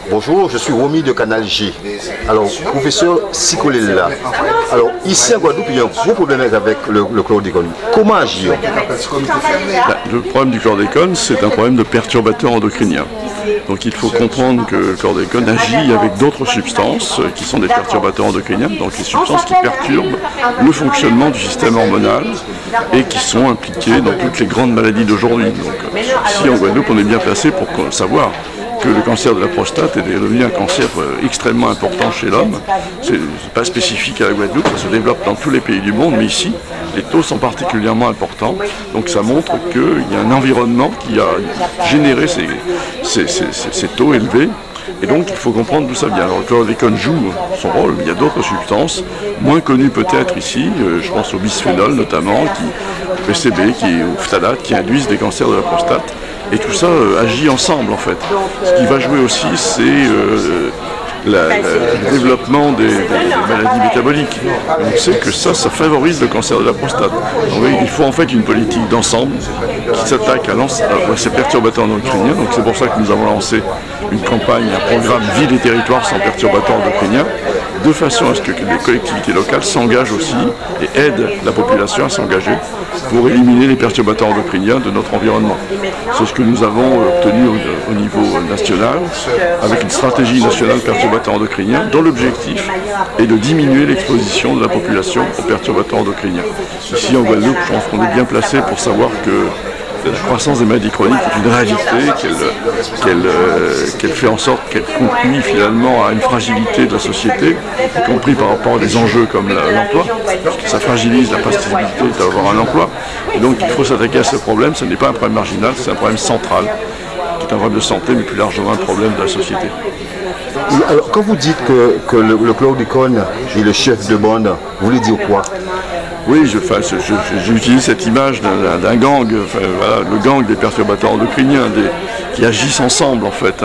Bonjour, je suis Romy de Canal G. Alors, professeur Sikolella. Alors, ici à Guadeloupe, il y a un gros problème avec le chlordécone. Comment agir? Le problème du chlordécone, c'est un problème de perturbateur endocrinien. Donc il faut comprendre que le chlordécone agit avec d'autres substances qui sont des perturbateurs endocriniens, donc les substances qui perturbent le fonctionnement du système hormonal et qui sont impliquées dans toutes les grandes maladies d'aujourd'hui. Donc ici en Guadeloupe, on est bien placé pour savoir que le cancer de la prostate est devenu un cancer extrêmement important chez l'homme. Ce n'est pas spécifique à la Guadeloupe, ça se développe dans tous les pays du monde, mais ici, les taux sont particulièrement importants. Donc ça montre qu'il y a un environnement qui a généré ces taux élevés. Et donc il faut comprendre d'où ça vient. Alors le chlordécone joue son rôle, mais il y a d'autres substances, moins connues peut-être ici, je pense au bisphénol notamment, PCB, ou phtalate, qui induisent des cancers de la prostate. Et tout ça agit ensemble en fait. Ce qui va jouer aussi, c'est le développement des maladies métaboliques. On sait que ça favorise le cancer de la prostate. Donc, il faut en fait une politique d'ensemble qui s'attaque à ces perturbateurs endocriniens. Donc c'est pour ça que nous avons lancé une campagne, un programme Ville et territoires sans perturbateurs endocriniens, de façon à ce que les collectivités locales s'engagent aussi et aident la population à s'engager pour éliminer les perturbateurs endocriniens de notre environnement. C'est ce que nous avons obtenu au niveau national avec une stratégie nationale perturbateurs endocriniens dont l'objectif est de diminuer l'exposition de la population aux perturbateurs endocriniens. Ici en Guadeloupe, je pense qu'on est bien placé pour savoir que la croissance des maladies chroniques est une réalité, qu'elle fait en sorte qu'elle conduit finalement à une fragilité de la société, y compris par rapport à des enjeux comme l'emploi. Ça fragilise la possibilité d'avoir un emploi. Et donc il faut s'attaquer à ce problème. Ce n'est pas un problème marginal, c'est un problème central, qui est un problème de santé, mais plus largement un problème de la société. Alors, quand vous dites que le chlordécone est le chef de bande, vous voulez dire quoi? Oui, j'utilise cette image d'un gang, voilà, le gang des perturbateurs endocriniens qui agissent ensemble en fait.